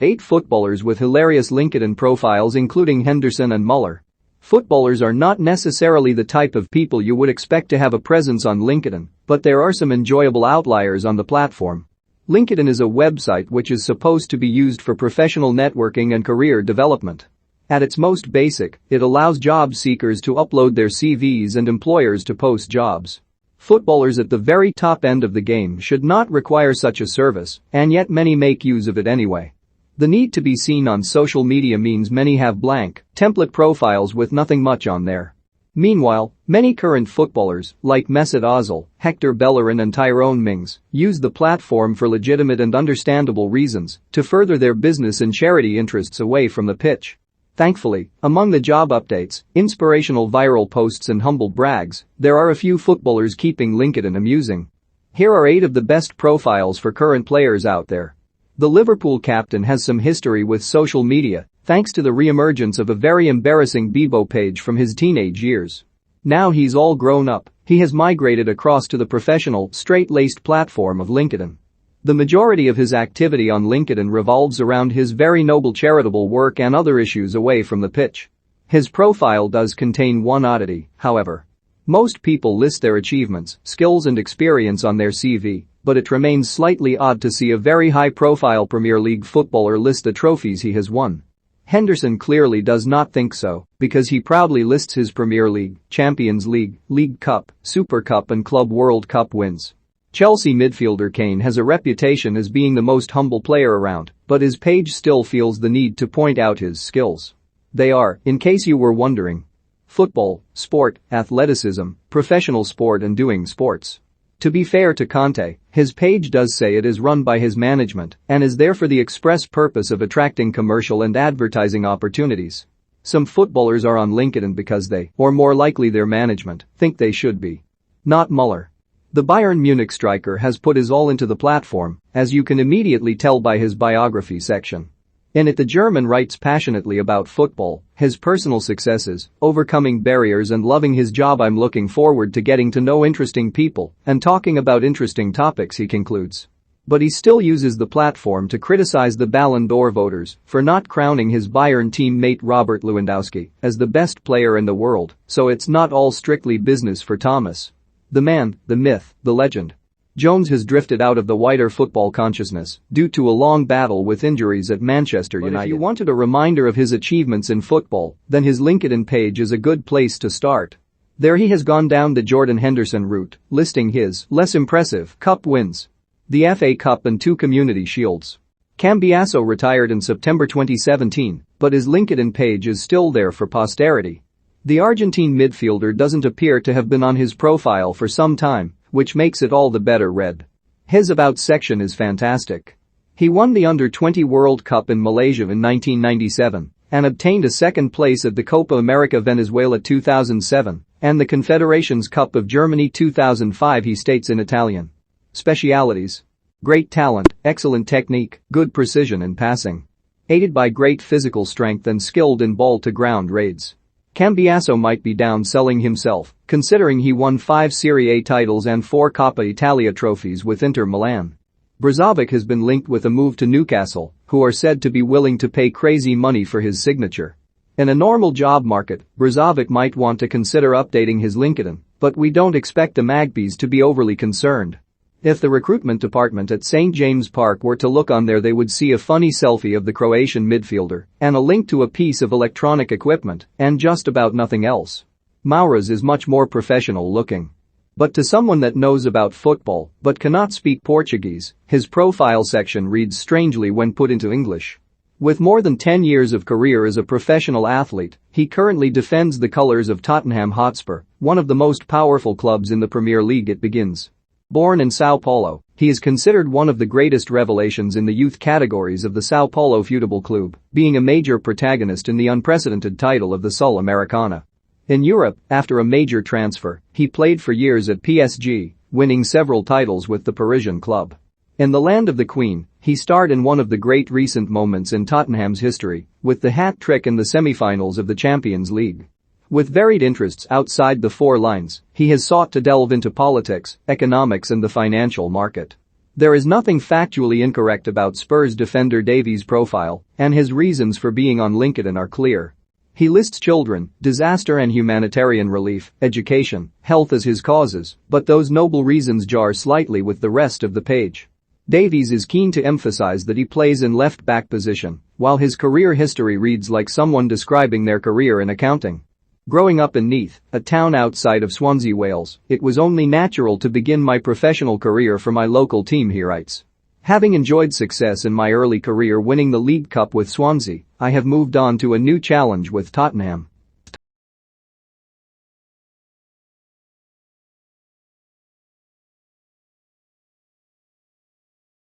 8 footballers with hilarious LinkedIn profiles including Henderson and Muller. Footballers are not necessarily the type of people you would expect to have a presence on LinkedIn, but there are some enjoyable outliers on the platform. LinkedIn is a website which is supposed to be used for professional networking and career development. At its most basic, it allows job seekers to upload their CVs and employers to post jobs. Footballers at the very top end of the game should not require such a service, and yet many make use of it anyway. The need to be seen on social media means many have blank, template profiles with nothing much on there. Meanwhile, many current footballers, like Mesut Ozil, Hector Bellerin and Tyrone Mings, use the platform for legitimate and understandable reasons to further their business and charity interests away from the pitch. Thankfully, among the job updates, inspirational viral posts and humble brags, there are a few footballers keeping LinkedIn amusing. Here are 8 of the best profiles for current players out there. The Liverpool captain has some history with social media, thanks to the re-emergence of a very embarrassing Bebo page from his teenage years. Now he's all grown up, he has migrated across to the professional, straight-laced platform of LinkedIn. The majority of his activity on LinkedIn revolves around his very noble charitable work and other issues away from the pitch. His profile does contain one oddity, however. Most people list their achievements, skills and experience on their CV, but it remains slightly odd to see a very high-profile Premier League footballer list the trophies he has won. Henderson clearly does not think so, because he proudly lists his Premier League, Champions League, League Cup, Super Cup and Club World Cup wins. Chelsea midfielder Kane has a reputation as being the most humble player around, but his page still feels the need to point out his skills. They are, in case you were wondering: football, sport, athleticism, professional sport and doing sports. To be fair to Conte, his page does say it is run by his management and is there for the express purpose of attracting commercial and advertising opportunities. Some footballers are on LinkedIn because they, or more likely their management, think they should be. Not Muller. The Bayern Munich striker has put his all into the platform, as you can immediately tell by his biography section. In it, the German writes passionately about football, his personal successes, overcoming barriers and loving his job. I'm looking forward to getting to know interesting people and talking about interesting topics, he concludes. But he still uses the platform to criticize the Ballon d'Or voters for not crowning his Bayern teammate Robert Lewandowski as the best player in the world, so it's not all strictly business for Thomas. The man, the myth, the legend. Jones has drifted out of the wider football consciousness due to a long battle with injuries at Manchester United. But if you wanted a reminder of his achievements in football, then his LinkedIn page is a good place to start. There he has gone down the Jordan Henderson route, listing his less impressive cup wins: the FA Cup and 2 Community Shields. Cambiasso retired in September 2017, but his LinkedIn page is still there for posterity. The Argentine midfielder doesn't appear to have been on his profile for some time, which makes it all the better read. His About section is fantastic. He won the Under-20 World Cup in Malaysia in 1997 and obtained a second place at the Copa America Venezuela 2007 and the Confederations Cup of Germany 2005. He states in Italian. Specialities: great talent, excellent technique, good precision in passing. Aided by great physical strength and skilled in ball-to-ground raids. Cambiasso might be downselling himself, considering he won 5 Serie A titles and 4 Coppa Italia trophies with Inter Milan. Brozovic has been linked with a move to Newcastle, who are said to be willing to pay crazy money for his signature. In a normal job market, Brozovic might want to consider updating his LinkedIn, but we don't expect the Magpies to be overly concerned. If the recruitment department at St. James Park were to look on there, they would see a funny selfie of the Croatian midfielder and a link to a piece of electronic equipment and just about nothing else. Maura's is much more professional looking. But to someone that knows about football but cannot speak Portuguese, his profile section reads strangely when put into English. With more than 10 years of career as a professional athlete, he currently defends the colours of Tottenham Hotspur, one of the most powerful clubs in the Premier League. It begins. Born in Sao Paulo, he is considered one of the greatest revelations in the youth categories of the Sao Paulo Futebol Clube, being a major protagonist in the unprecedented title of the Sul-Americana. In Europe, after a major transfer, he played for years at PSG, winning several titles with the Parisian club. In the land of the Queen, he starred in one of the great recent moments in Tottenham's history, with the hat-trick in the semi-finals of the Champions League. With varied interests outside the 4 lines, he has sought to delve into politics, economics and the financial market. There is nothing factually incorrect about Spurs defender Davies' profile, and his reasons for being on LinkedIn are clear. He lists children, disaster and humanitarian relief, education, health as his causes, but those noble reasons jar slightly with the rest of the page. Davies is keen to emphasize that he plays in left-back position, while his career history reads like someone describing their career in accounting. Growing up in Neath, a town outside of Swansea, Wales, it was only natural to begin my professional career for my local team, he writes. Having enjoyed success in my early career winning the League Cup with Swansea, I have moved on to a new challenge with Tottenham.